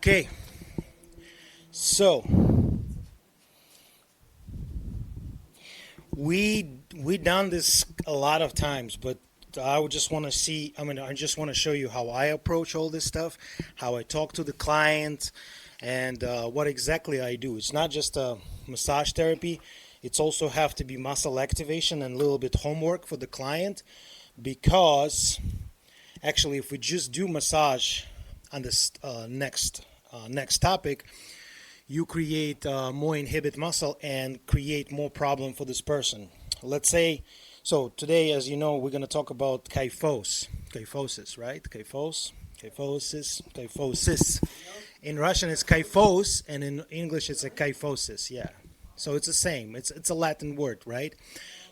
Okay, so we done this a lot of times, but I would just want to see. I just want to show you how I approach all this stuff, how I talk to the client, and what exactly I do. It's not just a massage therapy. It's also have to be muscle activation and a little bit homework for the client, because actually, if we just do massage on this next topic, you create more inhibit muscle and create more problem for this person. Let's say, so today, as you know, we're going to talk about kyphosis, right? Kyphosis. In Russian, it's kyphos, and in English, it's a kyphosis. Yeah, so it's the same. It's a Latin word, right?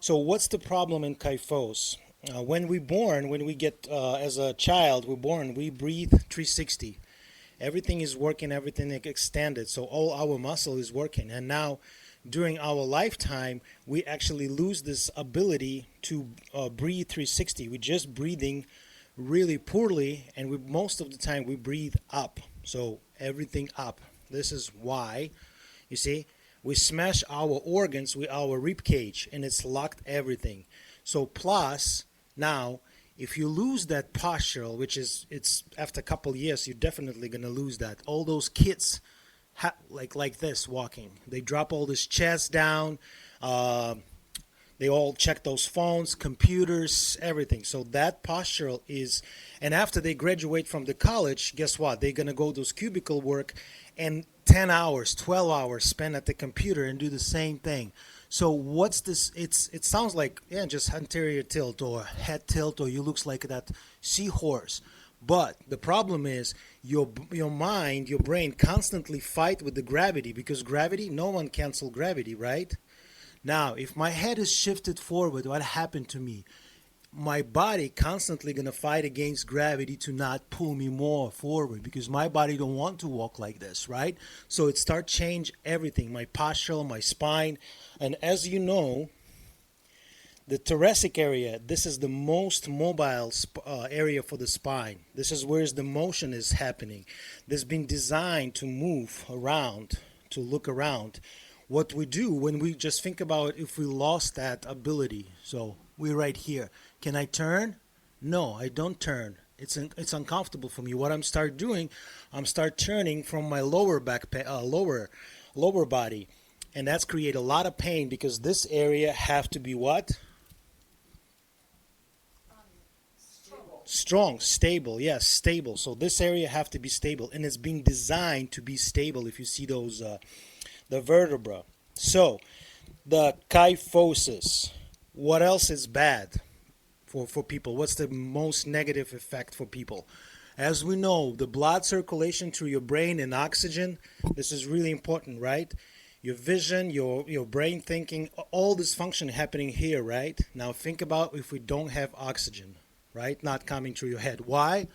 So what's the problem in kyphos? When we born, when we get as a child, we're born, we breathe 360. Everything is working, everything is extended, so all our muscle is working. And now during our lifetime, we actually lose this ability to breathe 360. We're just breathing really poorly, and most of the time we breathe up, so everything up. This is why, you see, we smash our organs with our rib cage, and it's locked everything. So plus now, if you lose that postural, which is, it's after a couple years, you're definitely going to lose that. All those kids like this walking, they drop all this chest down, they all check those phones, computers, everything. So that postural is, and after they graduate from the college, guess what? They're going to go those cubicle work and 10 hours, 12 hours spent at the computer and do the same thing. So what's this? It sounds like, yeah, just anterior tilt or head tilt, or you looks like that seahorse. But the problem is your mind, your brain constantly fight with the gravity, because gravity, no one cancel gravity, right? Now, if my head is shifted forward, what happened to me? My body constantly going to fight against gravity to not pull me more forward, because my body don't want to walk like this, right? So it start change everything, my posture, my spine. And as you know, the thoracic area, this is the most mobile area for the spine. This is where the motion is happening. This has been designed to move around, to look around. What we do when we just think about if we lost that ability, so we're right here. Can I turn? No, I don't turn. It's uncomfortable for me. What I'm start doing, I'm start turning from my lower back, lower body, and that's create a lot of pain, because this area have to be what? Strong, stable. Yes, stable. So this area have to be stable, and it's being designed to be stable. If you see those, the vertebra. So the kyphosis. What else is bad for people? What's the most negative effect for people? As we know, the blood circulation through your brain and oxygen, this is really important, right? Your vision, your brain thinking, all this function happening here, right? Now think about if we don't have oxygen, right? Not coming through your head. Why?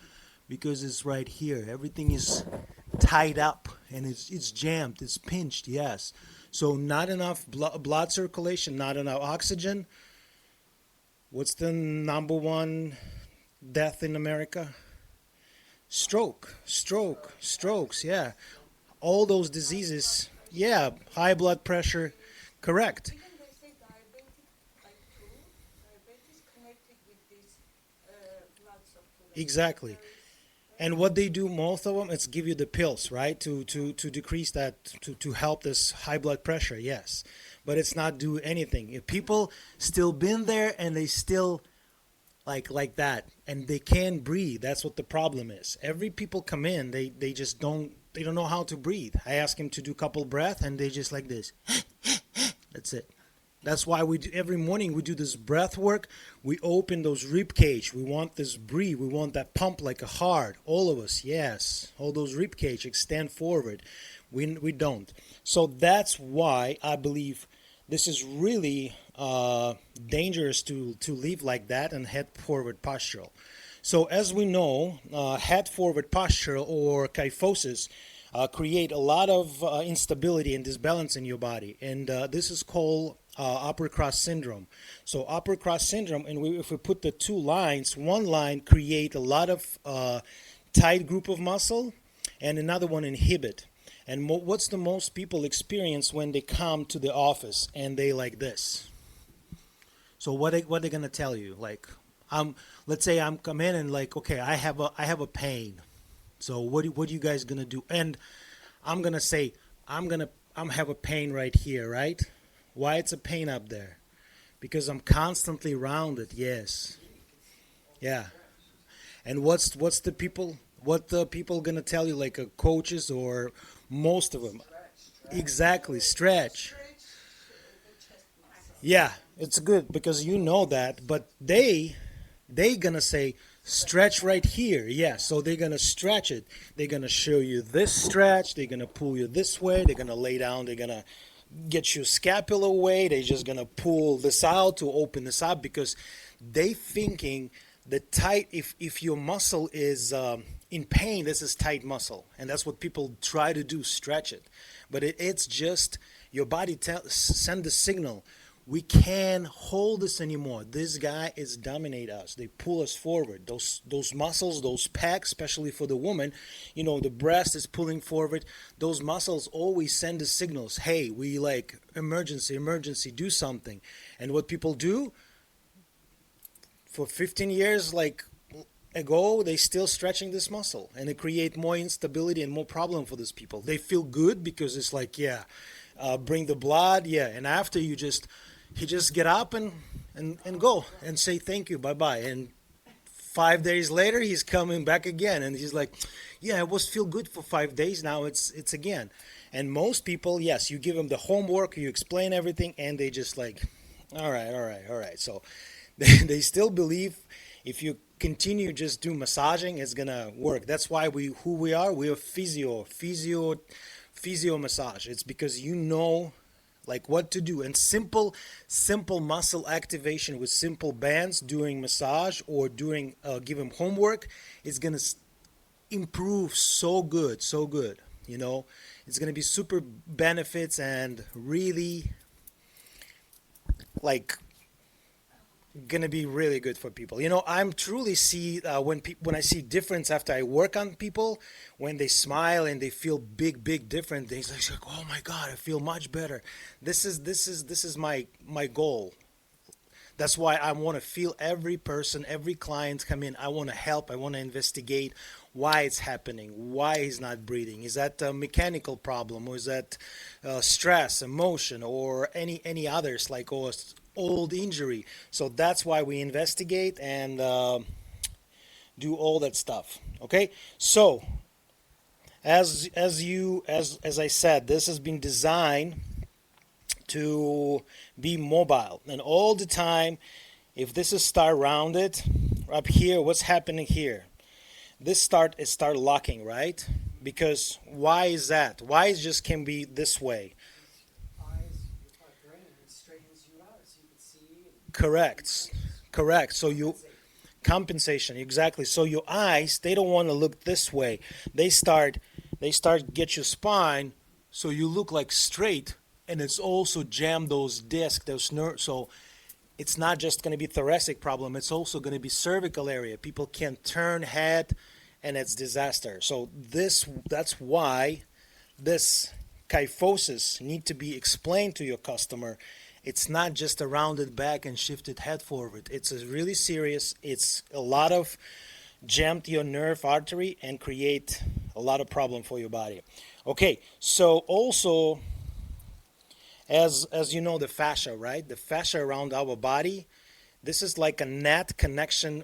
Because it's right here. Everything is tied up and it's jammed, it's pinched, yes. So not enough blood circulation, not enough oxygen. What's the number one death in America? Strokes, yeah. All those diseases, yeah, high blood pressure, correct. Even they say diabetic type 2, diabetes connected with this blood circulation. Exactly. And what they do, most of them, it's give you the pills, right? To decrease that, to help this high blood pressure, yes. But it's not do anything. If people still been there and they still like that, and they can't breathe, that's what the problem is. Every people come in, they just don't know how to breathe. I ask them to do couple breath, and they just like this. That's it. That's why we do, every morning we do this breath work. We open those rib cage. We want this breathe. We want that pump like a heart. All of us, yes. All those rib cage extend forward. We don't. So that's why I believe this is really dangerous to live like that and head forward postural. So as we know, head forward posture or kyphosis create a lot of instability and disbalance in your body, and this is called upper cross syndrome. So upper cross syndrome, and if we put the two lines, one line create a lot of tight group of muscle, and another one inhibit. And what's the most people experience when they come to the office and they like this? So what they gonna tell you? Like, let's say I'm come in and like, okay, I have a pain. So what are you guys gonna do? And I'm gonna say I'm have a pain right here, right? Why it's a pain up there? Because I'm constantly rounded. Yes, yeah. And what's the people? What the people gonna tell you? Like coaches or most of them? Exactly, stretch. Stretch the chest muscle. Yeah, it's good because you know that, but they gonna say stretch right here. Yeah, so they're gonna stretch it. They're gonna show you this stretch. They're gonna pull you this way. They're gonna lay down. They're gonna get your scapula away. They're just gonna pull this out to open this up because they thinking the tight. If your muscle is in pain, this is tight muscle, and that's what people try to do, stretch it. But it's just your body send the signal. We can't hold this anymore. This guy is dominate us. They pull us forward. Those muscles, those pecs, especially for the woman, the breast is pulling forward. Those muscles always send the signals. Hey, we like emergency, emergency, do something. And what people do for 15 years, like ago, they still stretching this muscle, and it create more instability and more problem for these people. They feel good because it's like, yeah, bring the blood, yeah, and after he just get up and go and say thank you, bye bye, and 5 days later he's coming back again, and he's like, yeah, it was feel good for 5 days, now it's again. And most people, yes, you give them the homework, you explain everything, and they just like, all right, all right, all right. So they still believe if you continue just do massaging, it's gonna work. That's why we are. We are physio massage. It's because like what to do, and simple muscle activation with simple bands doing massage or doing give them homework is gonna improve so good, so good. It's gonna be super benefits and really like gonna be really good for people. I'm truly see when I see difference after I work on people, when they smile and they feel big different things. Like, oh my God, I feel much better. This is my goal. That's why I want to feel every person, every client come in. I want to help. I want to investigate why it's happening, why he's not breathing. Is that a mechanical problem, or is that stress, emotion, or any others like old injury? So that's why we investigate and do all that stuff. Okay, so as I said, this has been designed to be mobile, and all the time, if this is start rounded up here, what's happening here? This start locking, right? Because why is that? Why it just can be this way? Correct, correct. So you compensation, exactly. So your eyes, they don't want to look this way. They start get your spine, so you look like straight, and it's also jam those discs, those nerves. So it's not just going to be thoracic problem, it's also going to be cervical area. People can't turn head, and it's disaster. So that's why this kyphosis need to be explained to your customer. It's not just a rounded back and shifted head forward. It's a really serious. It's a lot of jam to your nerve artery and create a lot of problem for your body. Okay, so also as you know, the fascia, right? The fascia around our body, this is like a net connection,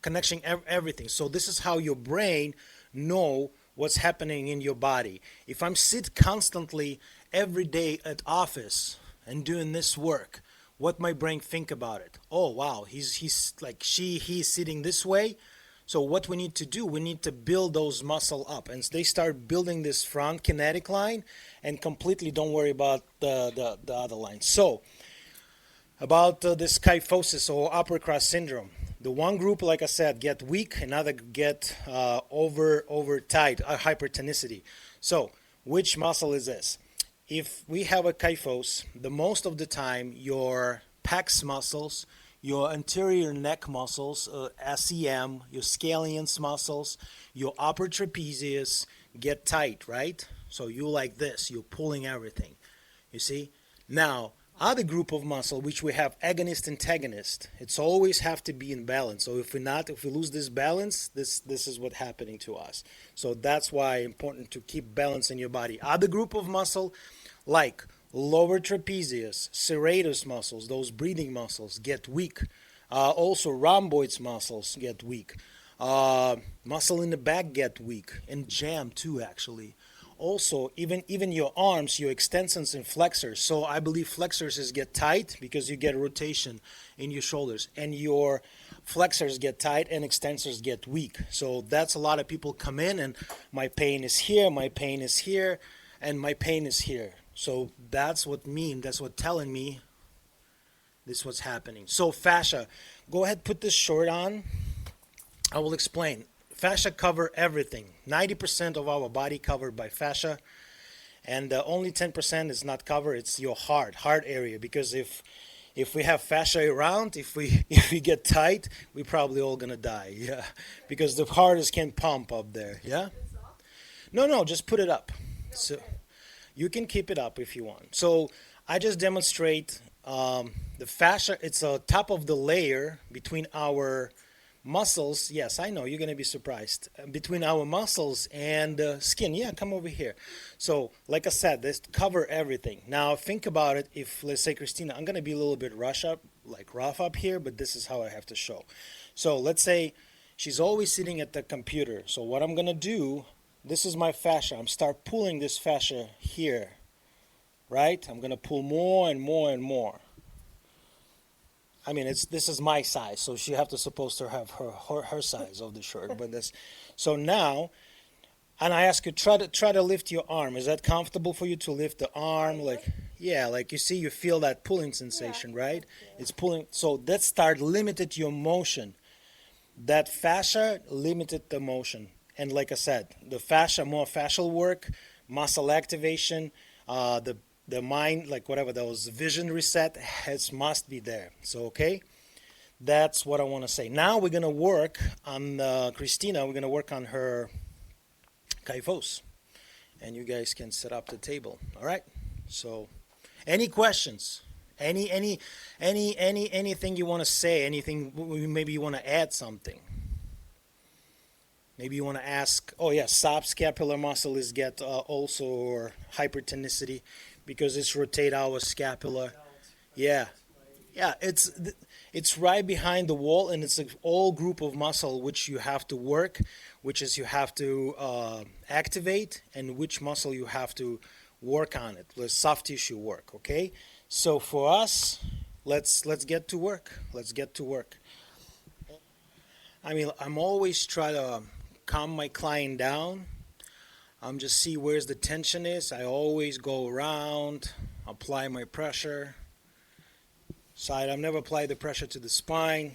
connecting everything. So this is how your brain know what's happening in your body. If I'm sit constantly every day at office and doing this work, what my brain think about it? Oh wow, he's like he's sitting this way. So what we need to do, we need to build those muscle up, and they start building this front kinetic line, and completely don't worry about the other line. So about this kyphosis or upper cross syndrome, the one group, like I said, get weak, another get over tight, hypertonicity. So which muscle is this? If we have a kyphos, the most of the time your pecs muscles, your anterior neck muscles, SEM, your scallions muscles, your upper trapezius get tight, right? So you like this, you're pulling everything. You see? Now, other group of muscle, which we have agonist, antagonist, it's always have to be in balance. So if we lose this balance, this is what's happening to us. So that's why it's important to keep balance in your body. Other group of muscle, like lower trapezius, serratus muscles, those breathing muscles get weak. Also rhomboids muscles get weak. Muscle in the back get weak, and jam too actually. Also, even your arms, your extensors and flexors. So I believe flexors get tight because you get rotation in your shoulders, and your flexors get tight and extensors get weak. So that's a lot of people come in and my pain is here, my pain is here, and my pain is here. So that's what telling me this what's happening. So fascia, go ahead, put this short on. I will explain. Fascia cover everything. 90% of our body covered by fascia, and only 10% is not covered. It's your heart area. Because if we have fascia around, if we get tight, we probably all gonna die. Yeah, because the heart can't pump up there. Yeah. No, just put it up. So you can keep it up if you want. So I just demonstrate the fascia. It's a top of the layer between our muscles. Yes, I know you're going to be surprised. Between our muscles and skin. Yeah, come over here. So like I said, this cover everything. Now think about it. If, let's say, Christina, I'm going to be a little bit rough up here, but this is how I have to show. So let's say she's always sitting at the computer. So what I'm going to do, this is my fascia. I'm start pulling this fascia here, right? I'm going to pull more and more and more. I mean, this is my size, so she have to supposed to have her size of the shirt. But this, so now, and I ask you, try to lift your arm. Is that comfortable for you to lift the arm? Like, yeah, like you see, you feel that pulling sensation, right? It's pulling. So that start limited your motion. That fascia limited the motion. And like I said, the fascia, more fascial work, muscle activation, the mind, like whatever those vision reset must be there. So okay, that's what I want to say. Now we're gonna work on Christina. We're gonna work on her kyphos, and you guys can set up the table. All right. So, any questions? Anything you want to say? Anything? Maybe you want to add something. Maybe you want to ask. Oh yeah, subscapular muscle is get also or hypertonicity, because it's rotate our scapula. Yeah, yeah, it's right behind the wall, and it's an all group of muscle which you have to work, which is you have to activate, and which muscle you have to work on it. The soft tissue work. Okay, so for us, let's get to work. Let's get to work. I mean, I'm always try to calm my client down. I'm just see where's the tension is. I always go around, apply my pressure. Side, I've never applied the pressure to the spine.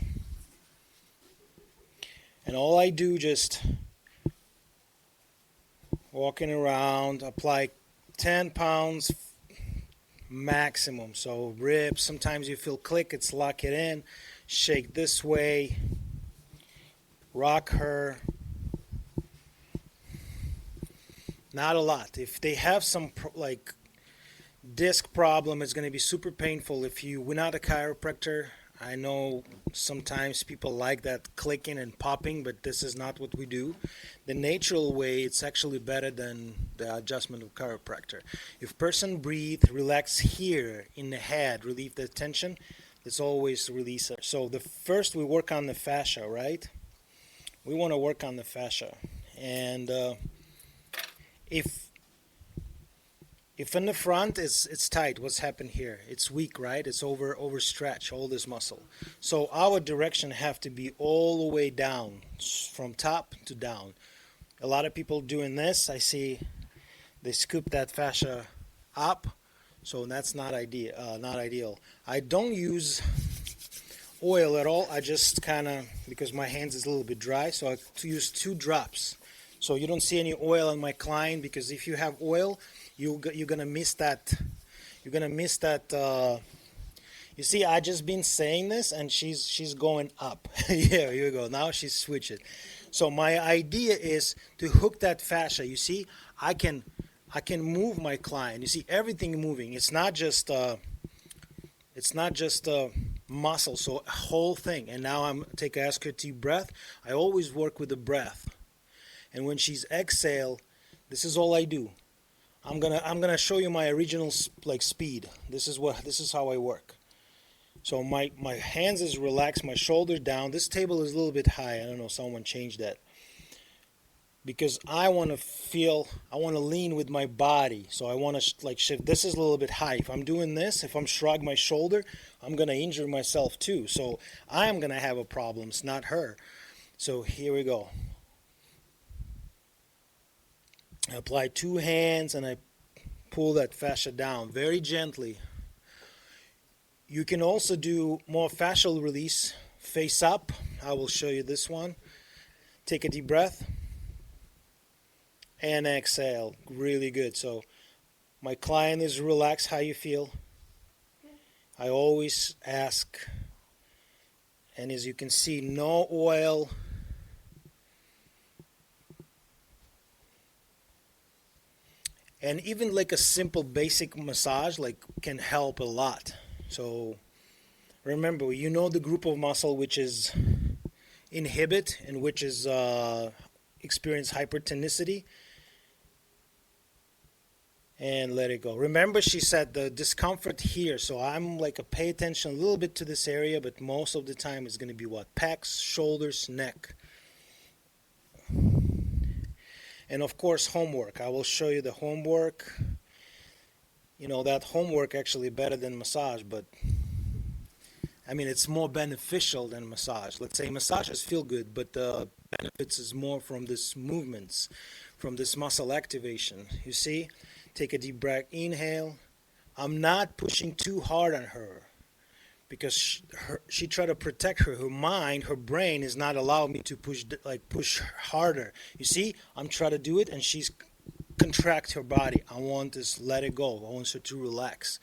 And all I do just walking around, apply 10 pounds maximum. So ribs, sometimes you feel click, it's lock it in. Shake this way, rock her. Not a lot. If they have some like disc problem, it's going to be super painful. We're not a chiropractor. I know sometimes people like that clicking and popping, but this is not what we do. The natural way, it's actually better than the adjustment of chiropractor. If person breathe, relax here in the head, relieve the tension, it's always release it. So the first we work on the fascia, right? We want to work on the fascia. And if in the front it's tight, what's happened here? It's weak, right? It's overstretched, all this muscle. So our direction have to be all the way down, from top to down. A lot of people doing this, I see they scoop that fascia up, so that's not ideal. I don't use oil at all. I just kind of, because my hands is a little bit dry, so I use 2 drops. So you don't see any oil on my client, because if you have oil, you're gonna miss that. You're gonna miss that You see, I just been saying this, and she's going up. Yeah, here you go. Now she's switching. So my idea is to hook that fascia. You see, I can I can move my client. You see, everything moving. It's not just muscle. So a whole thing. And now ask her deep breath. I always work with the breath. And when she's exhale, this is all I do. I'm gonna show you my original speed. This is how I work. So my hands is relaxed, my shoulder down. This table is a little bit high. I don't know, someone changed that. Because I want to lean with my body. So I want to shift. This is a little bit high. If I'm doing this, if I'm shrug my shoulder, I'm going to injure myself too. So I am going to have a problem. It's not her. So here we go. I apply two hands and I pull that fascia down very gently. You can also do more fascial release, face up. I will show you this one. Take a deep breath and exhale. Really good. So my client is relaxed. How you feel? I always ask, and as you can see, no oil. And even like a simple basic massage can help a lot. So remember, you know the group of muscle which is inhibit and which is experience hypertonicity, and let it go. Remember, she said the discomfort here, so I'm pay attention a little bit to this area, but most of the time it's going to be what? Pecs, shoulders, neck. And of course, homework. I will show you the homework. You know, that homework actually better than massage, but I mean, it's more beneficial than massage. Let's say massages feel good, but the benefits is more from this movements, from this muscle activation. You see? Take a deep breath, inhale. I'm not pushing too hard on her because she tried to protect her mind, her brain is not allowing me to push harder. You see? I'm trying to do it and she's contract her body. I want this, let it go. I want her to relax.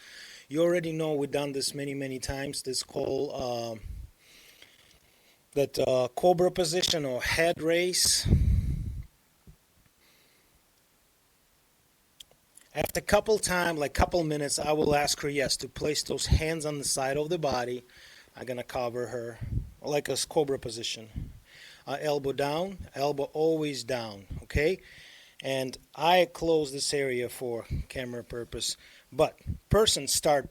You already know we've done this many times. This called cobra position or head raise. After couple minutes, I will ask her, yes, to place those hands on the side of the body. I'm going to cover her like a cobra position. Elbow down, elbow always down, okay? And I close this area for camera purpose. But person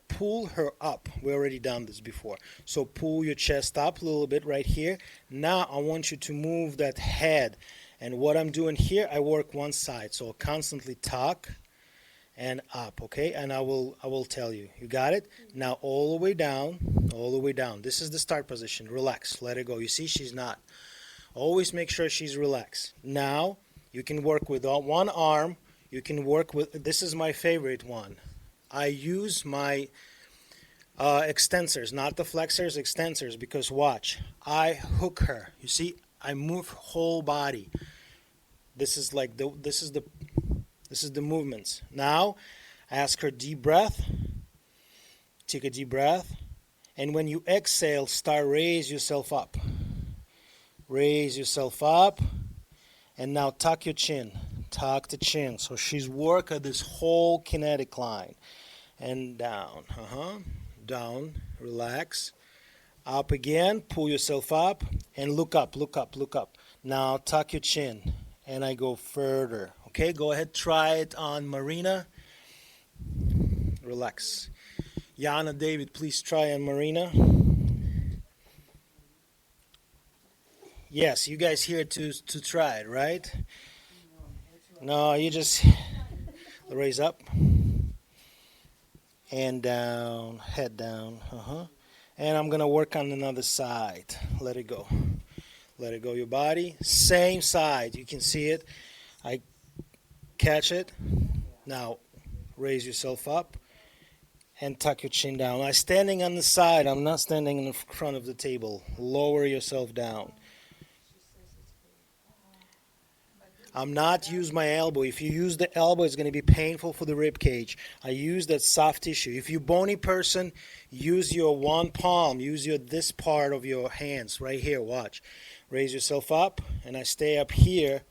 pull her up. We already done this before. So pull your chest up a little bit right here. Now I want you to move that head. And what I'm doing here, I work one side. So I'll constantly tuck and up, okay? And I will tell you. You got it? Now all the way down, all the way down. This is the start position. Relax, let it go. You see, she's not. Always make sure she's relaxed. Now you can work with one arm. You can work with, this is my favorite one. I use my extensors, not the flexors, extensors, because watch, I hook her. You see, I move her whole body. This is the movements. Now, ask her deep breath. Take a deep breath, and when you exhale, raise yourself up. Raise yourself up, and now tuck your chin. Tuck the chin. So she's working this whole kinetic line. And down, down, relax. Up again, pull yourself up, and look up. Now tuck your chin, and I go further. Okay, go ahead, try it on Marina. Relax. Yana, David, please try on Marina. Yes, you guys here to try it, right? No, you just raise up. And down, head down, And I'm gonna work on another side. Let it go. Let it go, your body. Same side, you can see it. I catch it. Now, raise yourself up and tuck your chin down. I'm standing on the side, I'm not standing in the front of the table. Lower yourself down. I'm not use my elbow. If you use the elbow, it's going to be painful for the rib cage. I use that soft tissue. If you're a bony person, use your one palm. Use your this part of your hands right here. Watch. Raise yourself up, and I stay up here,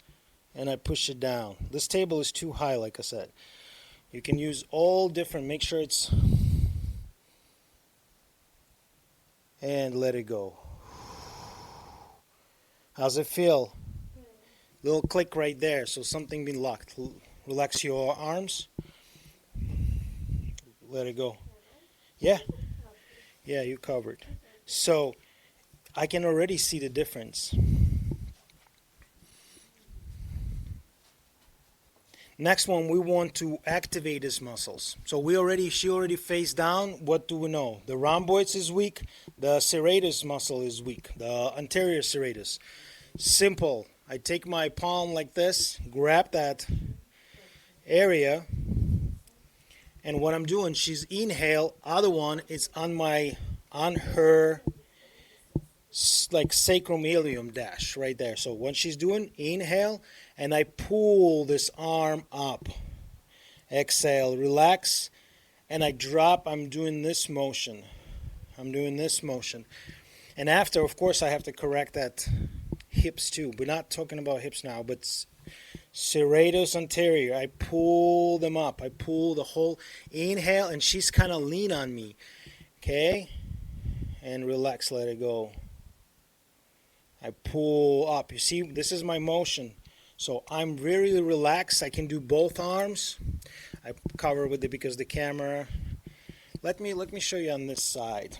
and I push it down. This table is too high, like I said. You can use all different. Make sure it's... And let it go. How's it feel? Little click right there, so something been locked. Relax your arms. Let it go. Yeah? Yeah, you covered. So, I can already see the difference. Next one, we want to activate his muscles. So she already face down. What do we know? The rhomboids is weak. The serratus muscle is weak. The anterior serratus. Simple. I take my palm like this, grab that area, and what I'm doing, she's inhale. Other one is on her like sacroilium dash right there. So when she's doing inhale, and I pull this arm up, exhale, relax, and I drop. I'm doing this motion. And after, of course, I have to correct that hips too. We're not talking about hips now, but serratus anterior. I pull them up. I pull the whole inhale, and she's kind of lean on me. Okay? And relax, let it go. I pull up. You see, this is my motion. So I'm really relaxed. I can do both arms. I cover with it because the camera. Let me show you on this side.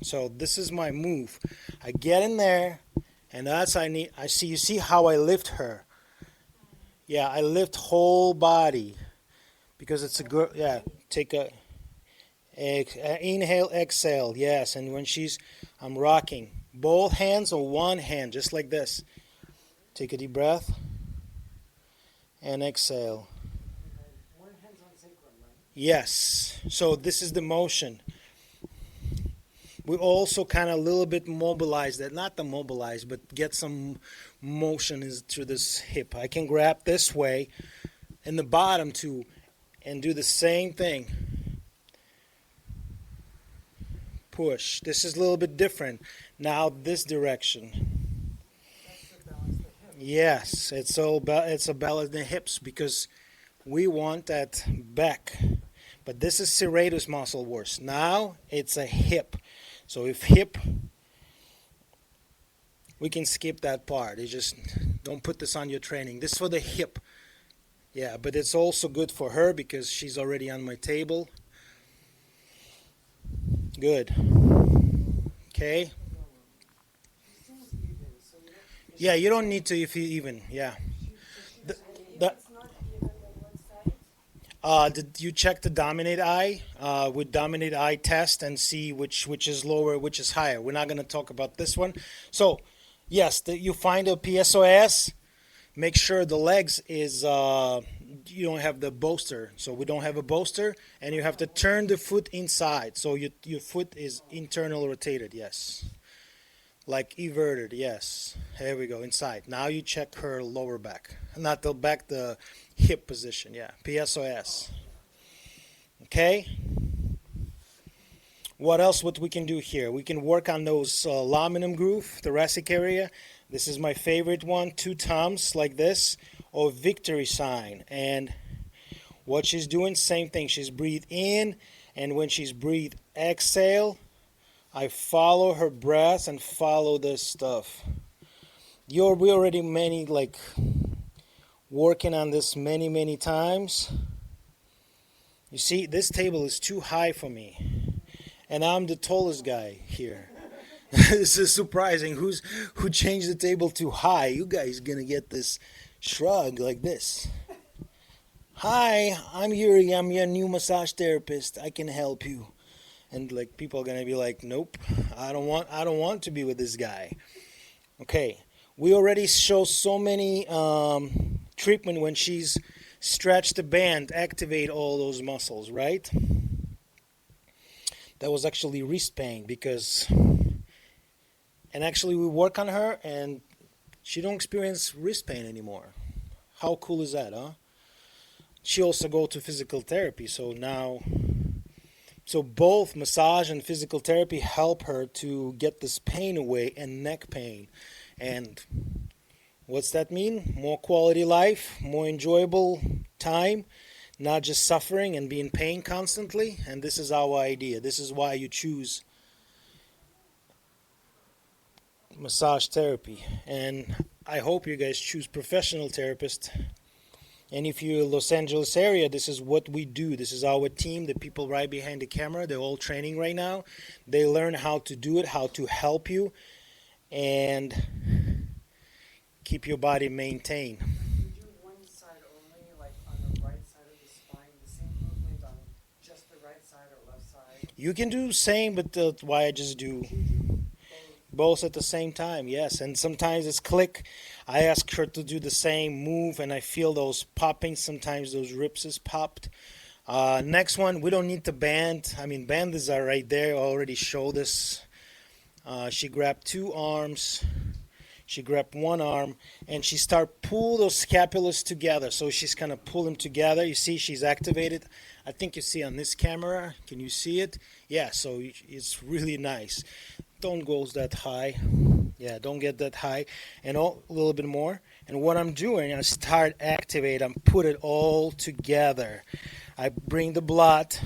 So this is my move. I get in there, and I see. You see how I lift her? Yeah, I lift whole body because it's a good. Yeah, take a inhale, exhale. Yes, and when I'm rocking both hands on one hand, just like this. Take a deep breath and exhale. One hand's on sacrum, right? Yes. So this is the motion. We also kind of a little bit mobilize that, not the mobilize, but get some motion through this hip. I can grab this way in the bottom too and do the same thing. Push. This is a little bit different. Now this direction. That's to balance the hip. Yes, it's a balance in the hips because we want that back. But this is serratus muscle worse. Now it's a hip. So if hip, we can skip that part. You just don't put this on your training. This is for the hip. Yeah, but it's also good for her because she's already on my table. Good. Okay. Yeah, you don't need to if you even. Yeah. The, It's not even on one side. Did you check the dominate eye with dominate eye test and see which is lower, which is higher? We're not going to talk about this one. So, yes, you find a PSOS. Make sure the legs is you don't have the bolster. So we don't have a bolster, and you have to turn the foot inside. So your foot is internal rotated. Yes. Like everted. Yes. Here we go. Inside. Now you check her lower back. Not the back, the hip position. Yeah. PSOS. Okay. What else? What we can do here? We can work on those laminum groove, thoracic area. This is my favorite one. 2 thumbs like this, or victory sign. And what she's doing, same thing. She's breathe in, and when she's breathe exhale, I follow her breath and follow this stuff. We already working on this many times. You see, this table is too high for me, and I'm the tallest guy here. This is surprising. Who changed the table too high? You guys gonna get this shrug like this. Hi, I'm Yuri. I'm your new massage therapist. I can help you. And like people are gonna be like, nope, I don't want to be with this guy. Okay, we already show so many treatment when she's stretch the band, activate all those muscles, right? That was actually wrist pain because. And actually we work on her and she don't experience wrist pain anymore. How cool is that, huh? She also go to physical therapy, so now so both massage and physical therapy help her to get this pain away and neck pain. And what's that mean? More quality life, more enjoyable time, not just suffering and being pain constantly. And this is our idea. This is why you choose massage therapy. And I hope you guys choose professional therapist. And if you're in Los Angeles area, this is what we do. This is our team, the people right behind the camera. They're all training right now. They learn how to do it, how to help you, and keep your body maintained. You do one side only, like on the right side of the spine, the same movement on just the right side or left side. You can do the same, but that's why I just do both at the same time, yes. And sometimes it's click. I ask her to do the same move, and I feel those popping. Sometimes those ribs is popped. Next one, we don't need the band. I mean, bands are right there. I already showed this. She grabbed two arms. She grabbed one arm, and she start pull those scapulas together. So she's gonna pull them together. You see, she's activated. I think you see on this camera. Can you see it? Yeah. So it's really nice. Don't go that high. Yeah, don't get that high. And a little bit more. And what I'm doing, I start activate. I'm put it all together. I bring the blood.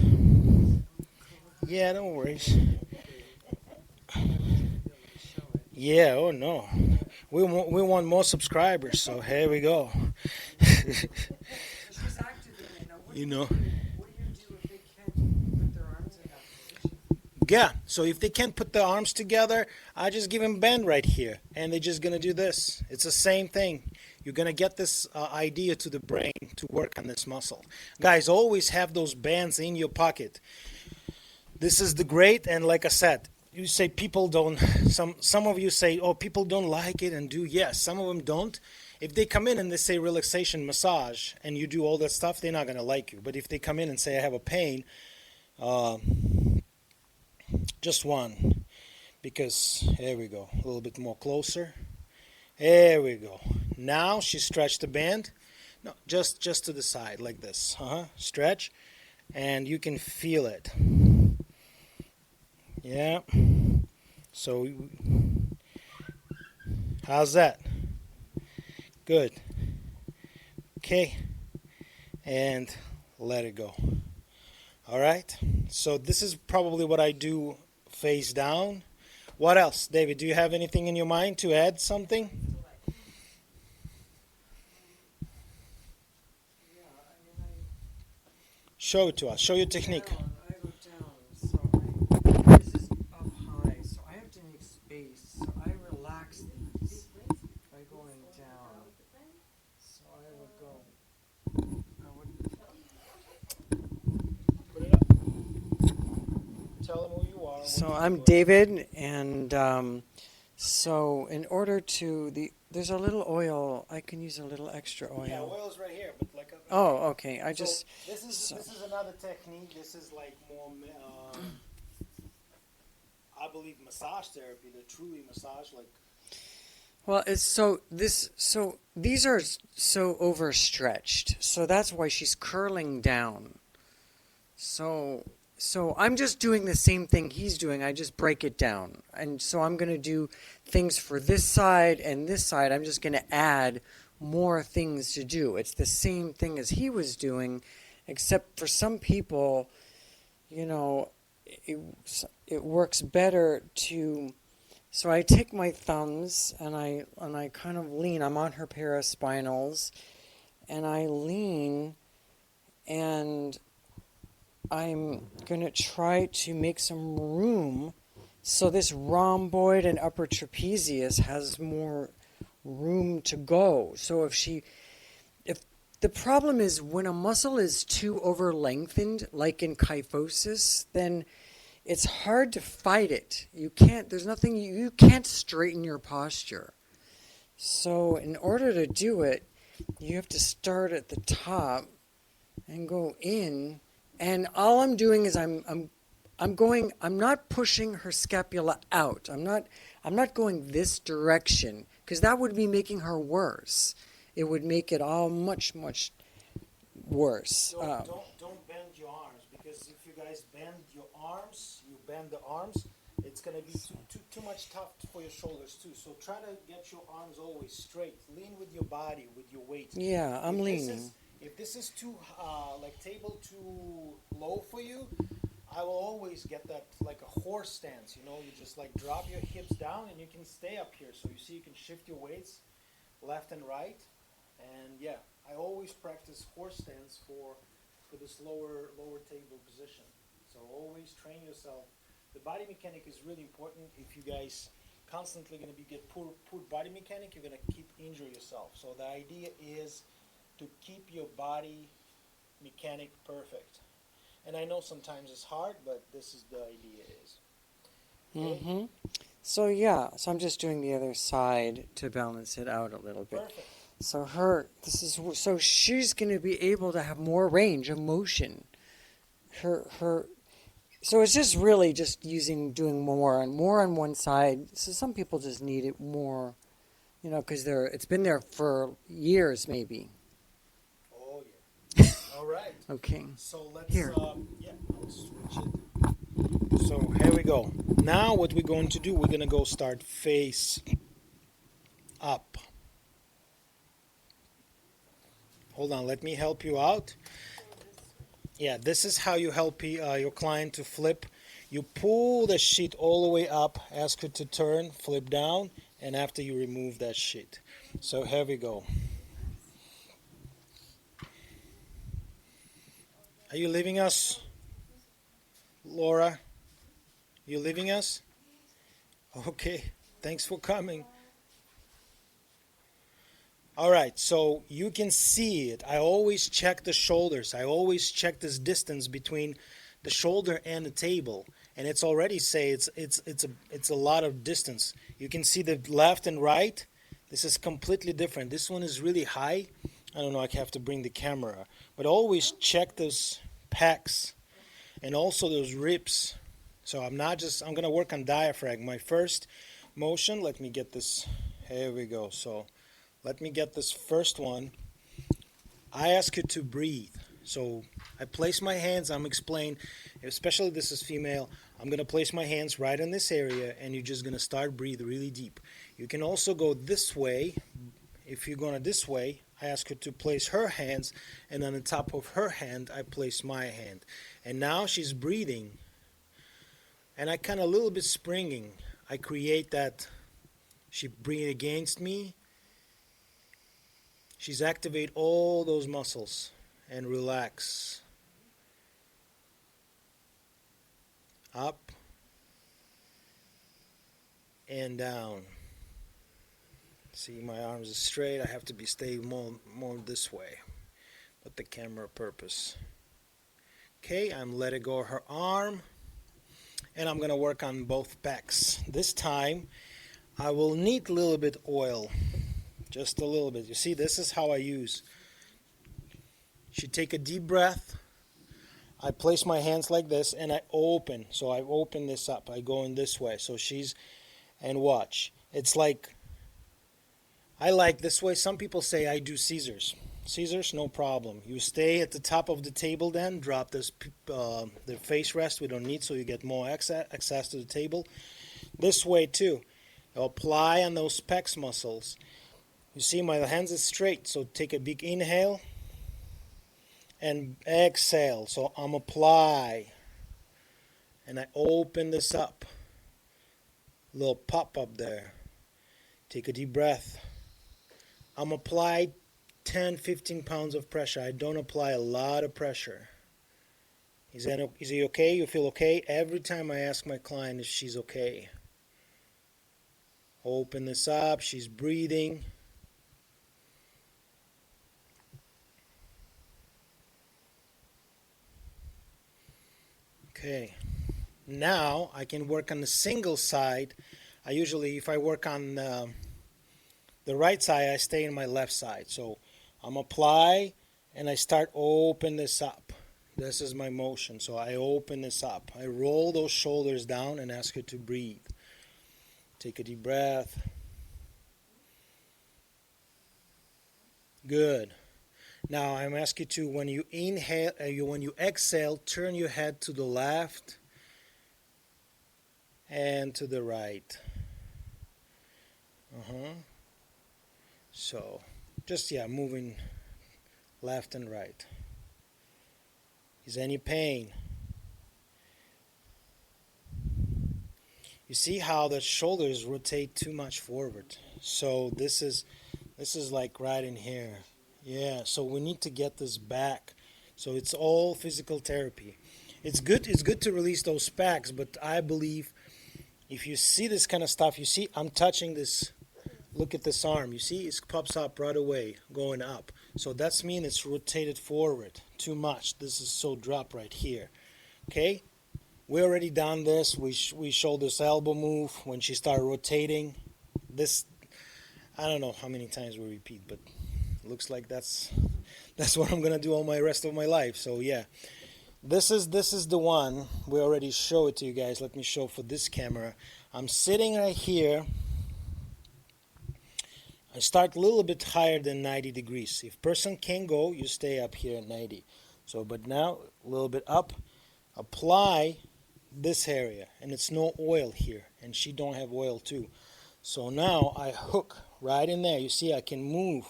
Yeah, don't worry. Yeah, oh no. We want more subscribers, so here we go. She's activated. Now, You know. what do you do if they can't put their arms in that position? Yeah, so if they can't put their arms together, I just give them bend right here, and they're just gonna do this. It's the same thing. You're gonna get this idea to the brain to work on this muscle. Guys, always have those bands in your pocket. This is the great, and like I said, you say people don't. Some of you say, oh, people don't like it and do. Yes, some of them don't. If they come in and they say relaxation massage, and you do all that stuff, they're not gonna like you. But if they come in and say I have a pain, uh, just one, because here we go, a little bit more closer. There we go. Now she stretched the band. No, just to the side like this. Stretch, and you can feel it. Yeah. So how's that? Good. Okay. And let it go. All right. So this is probably what I do face down. What else, David? Do you have anything in your mind to add something? Yeah, I mean, Show it to us. Show your technique. I go down, so this is up high, so I have to make space. So I relax these by going down. So I would go. I would. Put it up. Tell them who you are. So I'm David, and so in order to there's a little oil. I can use a little extra oil. Yeah, oil's right here, but like. Oh, okay. This is another technique. This is like more, I believe, massage therapy. The truly massage, like. Well, it's so these are so overstretched. So that's why she's curling down. So I'm just doing the same thing he's doing. I just break it down. And so I'm going to do things for this side and this side. I'm just going to add more things to do. It's the same thing as he was doing, except for some people, you know, it works better to. So I take my thumbs and I kind of lean. I'm on her paraspinals, and I lean, and I'm gonna try to make some room so this rhomboid and upper trapezius has more room to go. So if the problem is when a muscle is too over lengthened, like in kyphosis, then it's hard to fight it. You can't, there's nothing, you can't straighten your posture. So in order to do it, you have to start at the top and go in, and all I'm doing is I'm not pushing her scapula out. I'm not going this direction, because that would be making her worse. it would make it all much, much worse. Don't bend your arms, because if you guys bend your arms, you bend the arms, it's gonna be too much tough for your shoulders too. So try to get your arms always straight. Lean with your body, with your weight. Yeah, I'm If this leaning. is if this is too like table too low for you, I will always get that like a horse stance. You know, you just like drop your hips down and you can stay up here. So you see, you can shift your weights left and right. And yeah, I always practice horse stance for this lower table position. So always train yourself. The body mechanic is really important. If you guys constantly going to be get poor body mechanic, you're going to keep injure yourself. So the idea is to keep your body mechanic perfect. And I know sometimes it's hard, but this is the idea is. Okay? Mm-hmm. So yeah, so I'm just doing the other side to balance it out a little bit. Perfect. So she's going to be able to have more range of motion. Her So it's just really just doing more on one side. So some people just need it more, because it's been there for years maybe. Oh yeah. All right. Okay. So let's Here. Yeah, I'll switch it. So here we go. Now what we're going to do, we're going to go start face up. Hold on, let me help you out. Yeah, this is how you help your client to flip. You pull the sheet all the way up, ask her to turn, flip down, and after you remove that sheet. So here we go. Are you leaving us, Laura? You leaving us? Okay, thanks for coming. All right, so you can see it. I always check the shoulders. I always check this distance between the shoulder and the table, and it's already say it's a lot of distance. You can see the left and right. This is completely different. This one is really high. I don't know. I have to bring the camera, but always check those pecs and also those ribs. So I'm gonna work on diaphragm. My first motion. Let me get this. Here we go. So. Let me get this first one. I ask you to breathe. So I place my hands, I'm explaining, especially this is female, I'm going to place my hands right in this area and you're just going to start breathe really deep. You can also go this way. If you're going this way, I ask her to place her hands, and on the top of her hand, I place my hand. And now she's breathing. And I kind of a little bit springing. I create that she breathe against me. She's activate all those muscles and relax. Up and down. See, my arms are straight. I have to stay more this way. But the camera purpose. Okay, I'm letting go of her arm. And I'm going to work on both pecs. This time, I will need a little bit oil. Just a little bit. You see, this is how I use. She take a deep breath. I place my hands like this and I open. So I open this up. I go in this way. So and watch. It's like, I like this way. Some people say I do scissors. Scissors, no problem. You stay at the top of the table then. Drop this, the face rest we don't need, so you get more access to the table. This way too. Apply on those pecs muscles. You see my hands are straight, so take a big inhale and exhale. So I'm apply and I open this up. Little pop up there. Take a deep breath. I'm apply 10-15 pounds of pressure. I don't apply a lot of pressure. Is he okay? You feel okay? Every time I ask my client if she's okay. Open this up. She's breathing. Okay, now I can work on the single side. I usually, if I work on the right side, I stay in my left side. So I'm apply and I start open this up. This is my motion. So I open this up. I roll those shoulders down and ask her to breathe. Take a deep breath. Good. Now I'm asking you to, when you inhale, when you exhale, turn your head to the left and to the right. So, just yeah, moving left and right. Is any pain? You see how the shoulders rotate too much forward. So this is like right in here. Yeah, so we need to get this back. So it's all physical therapy. It's good to release those packs, but I believe if you see this kind of stuff, you see I'm touching this. Look at this arm. You see it pops up right away, going up. So that's mean it's rotated forward too much. This is so drop right here. Okay? We already done this. We showed this elbow move when she started rotating. This, I don't know how many times we repeat, but looks like that's what I'm gonna do all my rest of my life. So yeah, this is the one we already show it to you guys. Let me show for this camera. I'm sitting right here. I start a little bit higher than 90 degrees. If person can go, you stay up here at 90. So, but now a little bit up. Apply this area, and it's no oil here, and she don't have oil too. So now I hook right in there. You see I can move.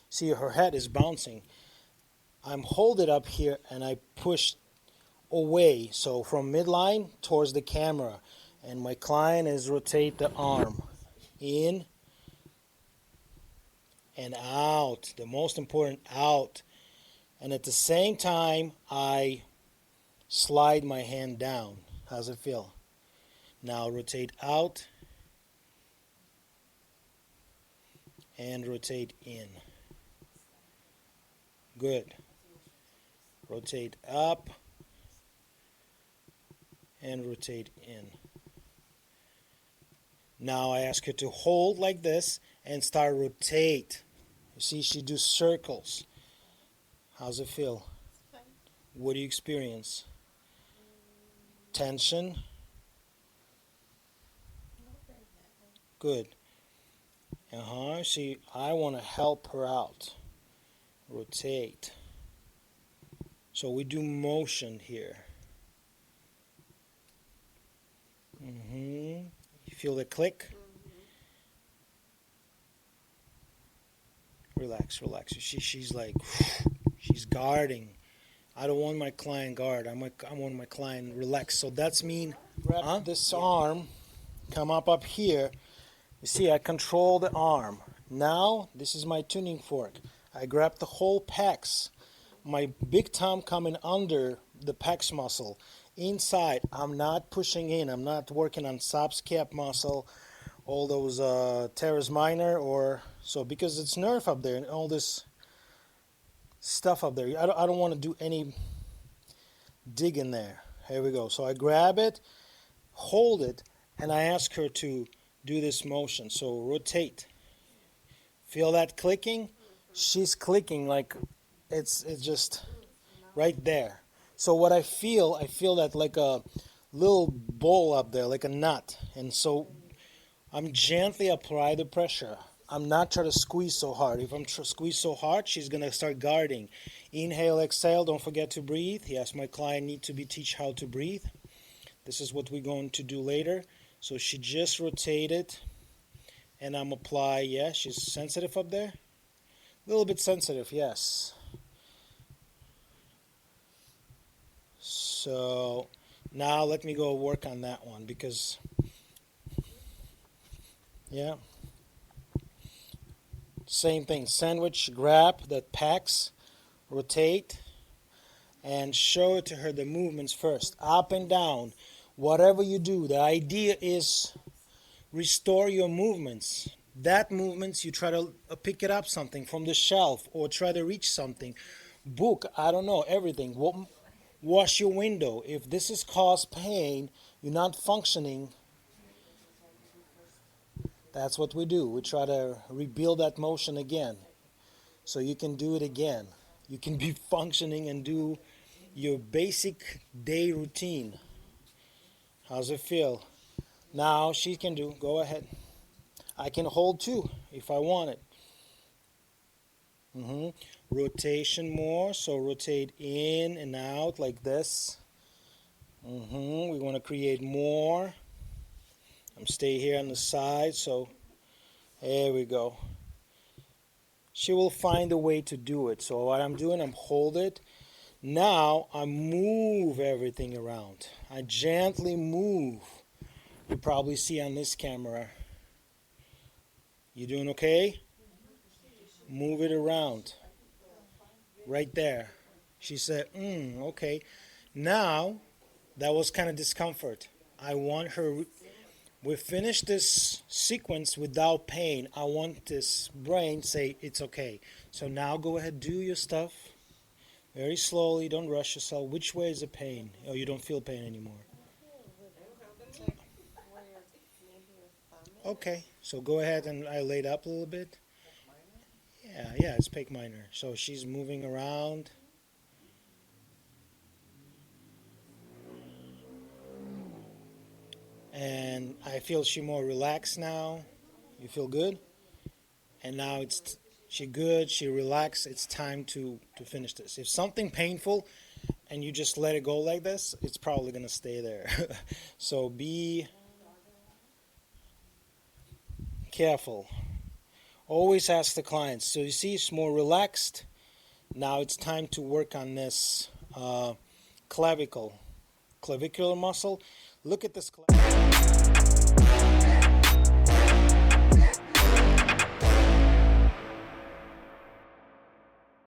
See her head is bouncing. I'm hold it up here and I push away, so from midline towards the camera, and my client is rotate the arm in and out, the most important, out, and at the same time I slide my hand down. How's it feel? Now rotate out and rotate in. Good. Rotate up and rotate in. Now I ask her to hold like this and start rotate. You see she do circles. How's it feel? What do you experience? Tension? Good. See, I want to help her out. Rotate. So we do motion here. You feel the click? Relax, relax. She's like, she's guarding. I don't want my client guard. I want my client relax. So that's mean grab this arm, come up here. You see, I control the arm. Now, this is my tuning fork. I grab the whole pecs. My big thumb coming under the pecs muscle. Inside, I'm not pushing in. I'm not working on subscap muscle, all those teres minor, or so, because it's nerve up there and all this stuff up there. I don't want to do any dig in there. Here we go. So I grab it, hold it, and I ask her to do this motion. So rotate. Feel that clicking? She's clicking like it's just right there. So what I feel that like a little ball up there, like a nut. And so I'm gently apply the pressure. I'm not trying to squeeze so hard. If I'm squeeze so hard, she's going to start guarding. Inhale, exhale, don't forget to breathe. Yes, my client need to be teach how to breathe. This is what we're going to do later. So she just rotated, and I'm apply, yeah, she's sensitive up there. A little bit sensitive, yes. So now let me go work on that one because, yeah. Same thing, sandwich, grab that packs, rotate, and show it to her the movements first, up and down. Whatever you do, the idea is restore your movements. That movements, you try to pick it up something from the shelf or try to reach something. Book, I don't know, everything. Wash your window. If this has caused pain, you're not functioning. That's what we do. We try to rebuild that motion again. So you can do it again. You can be functioning and do your basic day routine. How's it feel? Now she can do, go ahead. I can hold too if I want it. Rotation more, so rotate in and out like this. We want to create more. I'm stay here on the side, so there we go. She will find a way to do it. So what I'm doing, I'm hold it. Now I move everything around. I gently move. You probably see on this camera. You doing okay? Move it around. Right there. She said, okay. Now, that was kind of discomfort. I want her, we finished this sequence without pain. I want this brain say, it's okay. So now go ahead, do your stuff. Very slowly, don't rush yourself. Which way is the pain? Oh, you don't feel pain anymore. Okay, so go ahead and I laid up a little bit. Yeah, it's pec minor. So she's moving around. And I feel she more relaxed now. You feel good? And now she good, she relaxed. It's time to finish this. If something painful and you just let it go like this, it's probably going to stay there. So be careful. Always ask the clients. So you see, it's more relaxed. Now it's time to work on this clavicular muscle. Look at this clavicle.